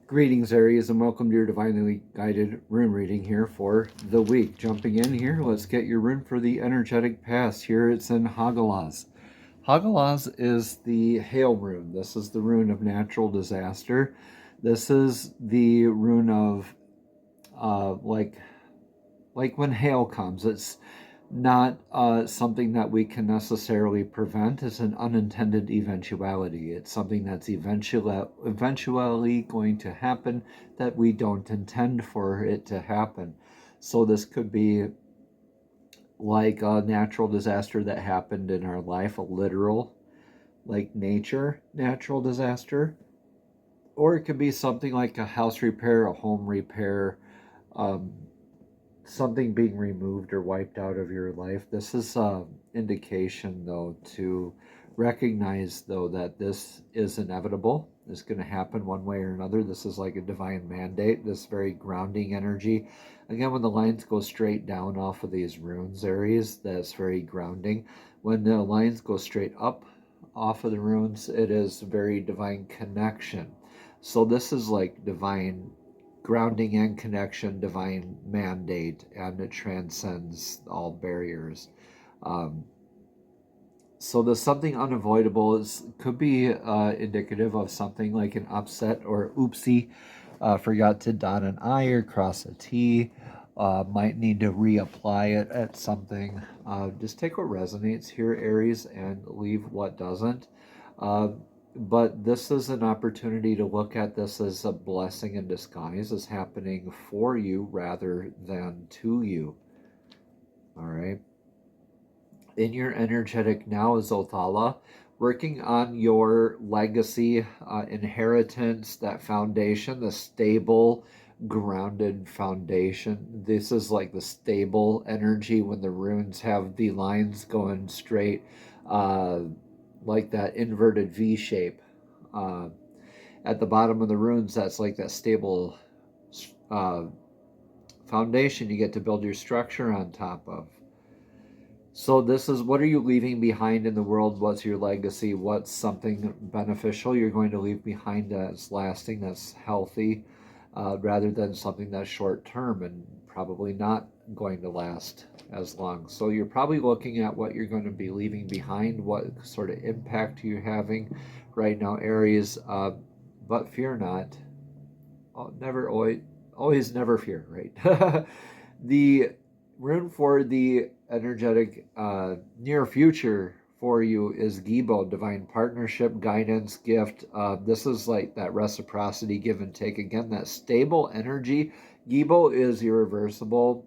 Greetings, Aries, and welcome to your divinely guided rune reading here for the week. Jumping in here, let's get your rune for the energetic past. Here it's in Hagalaz. Hagalaz is the hail rune. This is the rune of natural disaster. This is the rune of like when hail comes. It's not something that we can necessarily prevent. It's an unintended eventuality. It's something that's eventually going to happen that we don't intend for it to happen. So this could be like a natural disaster that happened in our life, a literal, like nature natural disaster, or it could be something like a house repair, a home repair, um, something being removed or wiped out of your life. This is an indication, though, to recognize, though, that this is inevitable. It's going to happen one way or another. This is like a divine mandate, this very grounding energy. Again, when the lines go straight down off of these runes, Aries, that's very grounding. When the lines go straight up off of the runes, it is very divine connection. So this is like divine grounding and connection, divine mandate, and it transcends all barriers. So the something unavoidable could be indicative of something like an upset or oopsie, forgot to dot an I or cross a T, might need to reapply it at something. Just take what resonates here, Aries, and leave what doesn't. But this is an opportunity to look at this as a blessing in disguise, as happening for you rather than to you. All right. In your energetic now is Othala, working on your legacy, inheritance, that foundation, the stable, grounded foundation. This is like the stable energy when the runes have the lines going straight, like that inverted V shape. At the bottom of the runes, that's like that stable foundation you get to build your structure on top of. So this is, what are you leaving behind in the world? What's your legacy? What's something beneficial you're going to leave behind that's lasting, that's healthy, rather than something that's short term and probably not going to last as long. So you're probably looking at what you're going to be leaving behind, what sort of impact you're having right now, Aries. But fear not. Never, always never fear, right? The rune for the energetic near future for you is Gibo, divine partnership, guidance, gift. This is like that reciprocity, give and take. Again, that stable energy. Gibo is irreversible.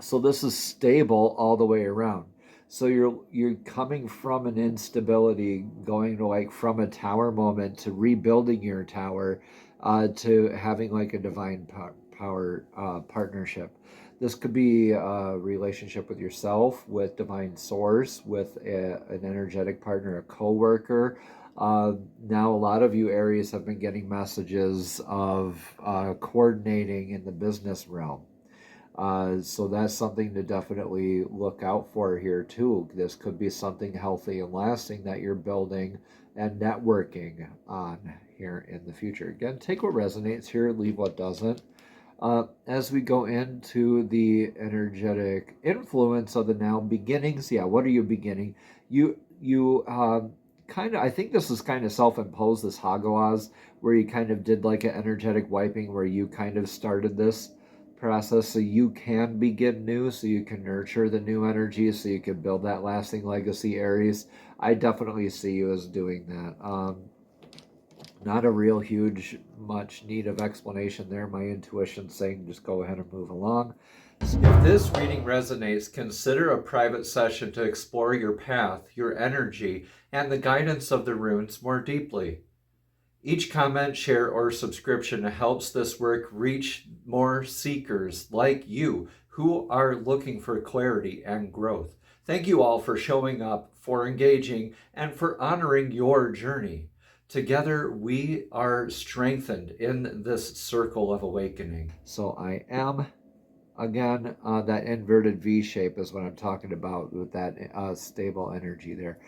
So this is stable all the way around. So you're coming from an instability, going to like from a tower moment to rebuilding your tower, to having like a divine power partnership. This could be a relationship with yourself, with divine source, with an energetic partner, a coworker. Now, a lot of you Aries have been getting messages of coordinating in the business realm. So that's something to definitely look out for here too. This could be something healthy and lasting that you're building and networking on here in the future. Again, take what resonates here, leave what doesn't. As we go into the energetic influence of the now beginnings, yeah, what are you beginning? You kind of, I think this is kind of self-imposed, this Hagawaz, where you kind of did like an energetic wiping where you kind of started this process so you can begin new, so you can nurture the new energy, so you can build that lasting legacy, Aries. I definitely see you as doing that. Not a real huge much need of explanation there. My intuition saying just go ahead and move along. If this reading resonates, consider a private session to explore your path, your energy, and the guidance of the runes more deeply. Each comment, share, or subscription helps this work reach more seekers like you who are looking for clarity and growth. Thank you all for showing up, for engaging, and for honoring your journey. Together, we are strengthened in this circle of awakening. So I am, again, that inverted V shape is what I'm talking about with that stable energy there.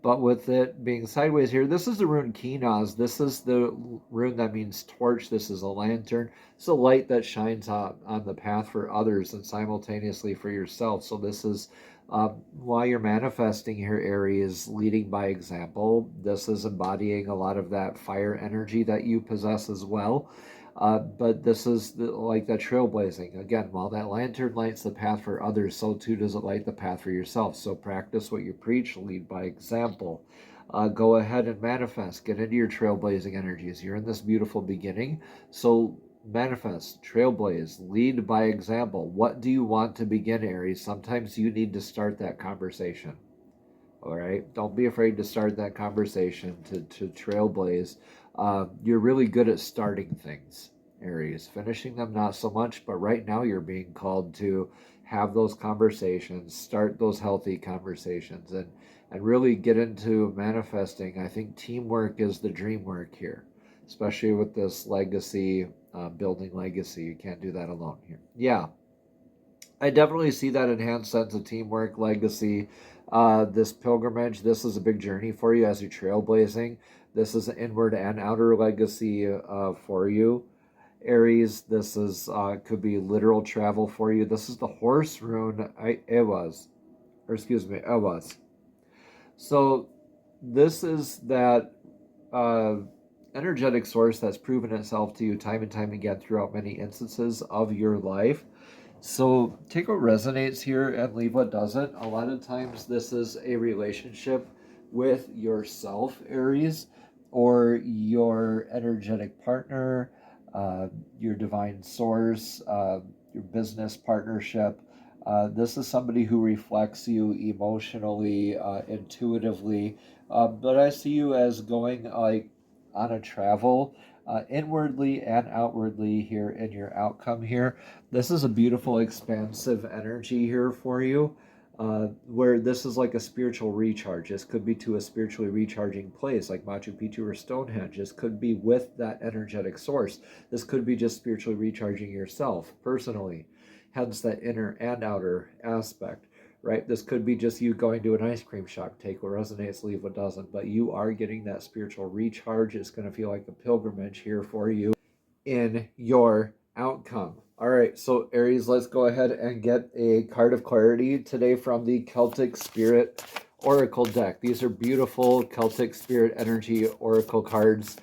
But with it being sideways here, this is the rune Kinas. This is the rune that means torch. This is a lantern. It's a light that shines on the path for others and simultaneously for yourself. So this is why you're manifesting here, Aries, leading by example. This is embodying a lot of that fire energy that you possess as well. But this is like that trailblazing. Again, while that lantern lights the path for others, so too does it light the path for yourself. So practice what you preach, lead by example. Go ahead and manifest. Get into your trailblazing energies. You're in this beautiful beginning. So manifest, trailblaze, lead by example. What do you want to begin, Aries? Sometimes you need to start that conversation. All right, don't be afraid to start that conversation, to trailblaze. You're really good at starting things, Aries. Finishing them, not so much, but right now you're being called to have those conversations, start those healthy conversations, and really get into manifesting. I think teamwork is the dream work here, especially with this legacy, building legacy. You can't do that alone here. Yeah, I definitely see that enhanced sense of teamwork, legacy. This pilgrimage, this is a big journey for you as you're trailblazing. This is an inward and outer legacy for you, Aries. This is could be literal travel for you. This is the horse rune. It was. So this is that energetic source that's proven itself to you time and time again throughout many instances of your life. So take what resonates here and leave what doesn't. A lot of times this is a relationship with yourself, Aries, or your energetic partner, your divine source, your business partnership. This is somebody who reflects you emotionally, intuitively, but I see you as going like on a travel, inwardly and outwardly here in your outcome here. This is a beautiful, expansive energy here for you, where this is like a spiritual recharge. This could be to a spiritually recharging place like Machu Picchu or Stonehenge. This could be with that energetic source. This could be just spiritually recharging yourself personally, hence that inner and outer aspect, right? This could be just you going to an ice cream shop, take what resonates, leave what doesn't, but you are getting that spiritual recharge. It's going to feel like a pilgrimage here for you in your outcome. All right, so Aries, let's go ahead and get a card of clarity today from the Celtic Spirit Oracle deck. These are beautiful Celtic Spirit energy oracle cards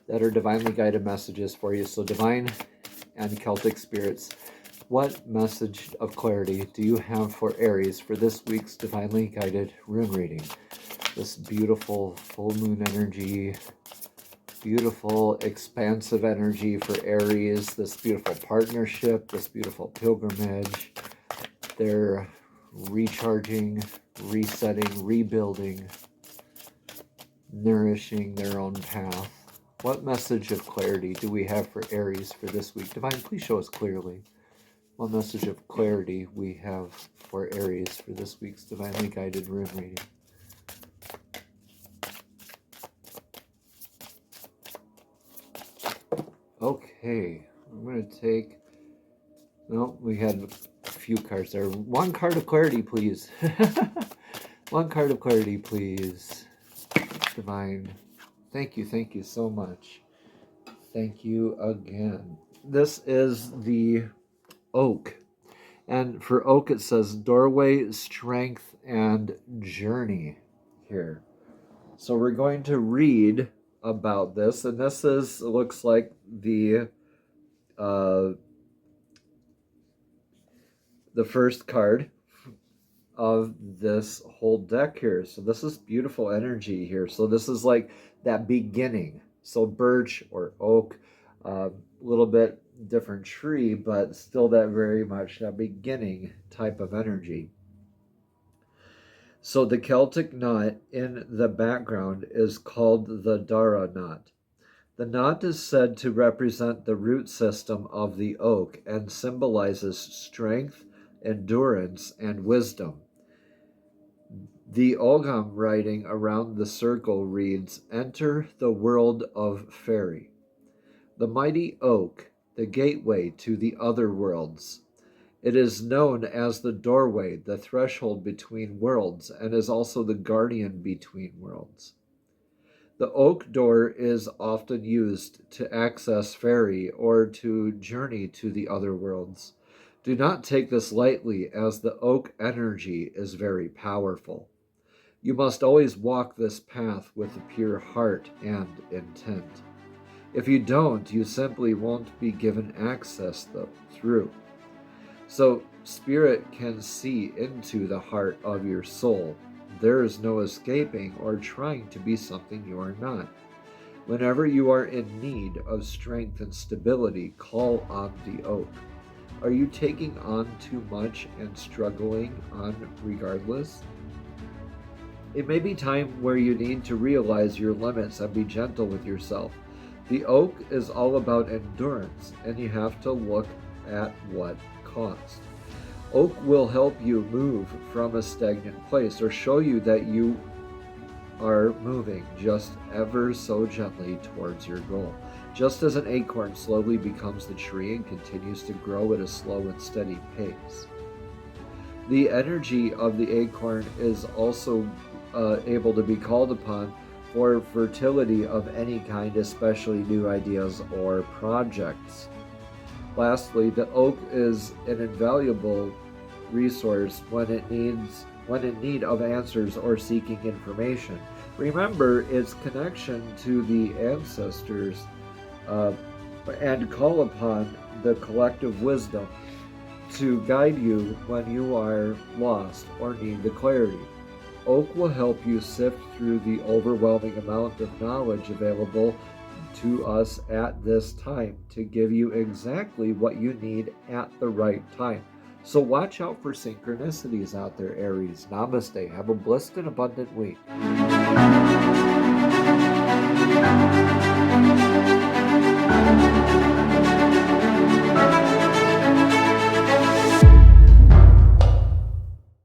that are divinely guided messages for you. So divine and Celtic spirits, what message of clarity do you have for Aries for this week's divinely guided rune reading? This beautiful full moon energy, beautiful expansive energy for Aries, this beautiful partnership, this beautiful pilgrimage. They're recharging, resetting, rebuilding, nourishing their own path. What message of clarity do we have for Aries for this week? Divine, please show us clearly what message of clarity we have for Aries for this week's divinely guided rune reading. Okay, I'm going to take, no, we had a few cards there. One card of clarity, please. One card of clarity, please. Divine. Thank you so much. Thank you again. This is the oak. And for oak, it says doorway, strength, and journey here. So we're going to read about this. And this is, looks like the first card of this whole deck here. So this is beautiful energy here. So this is like that beginning. So birch or oak, a little bit different tree, but still that very much that beginning type of energy. So the Celtic knot in the background is called the Dara knot. The knot is said to represent the root system of the oak and symbolizes strength, endurance, and wisdom. The Ogham writing around the circle reads, "Enter the world of fairy." The mighty oak, the gateway to the other worlds. It is known as the doorway, the threshold between worlds, and is also the guardian between worlds. The oak door is often used to access fairy or to journey to the other worlds. Do not take this lightly, as the oak energy is very powerful. You must always walk this path with a pure heart and intent. If you don't, you simply won't be given access through. So, Spirit can see into the heart of your soul. There is no escaping or trying to be something you are not. Whenever you are in need of strength and stability, call on the oak. Are you taking on too much and struggling on regardless? It may be time where you need to realize your limits and be gentle with yourself. The oak is all about endurance, and you have to look at what cost. Oak will help you move from a stagnant place or show you that you are moving just ever so gently towards your goal. Just as an acorn slowly becomes the tree and continues to grow at a slow and steady pace. The energy of the acorn is also able to be called upon for fertility of any kind, especially new ideas or projects. Lastly, the oak is an invaluable resource when in need of answers or seeking information. Remember its connection to the ancestors and call upon the collective wisdom to guide you when you are lost or need the clarity. Oak will help you sift through the overwhelming amount of knowledge available to us at this time to give you exactly what you need at the right time. So watch out for synchronicities out there, Aries. Namaste. Have a blessed and abundant week.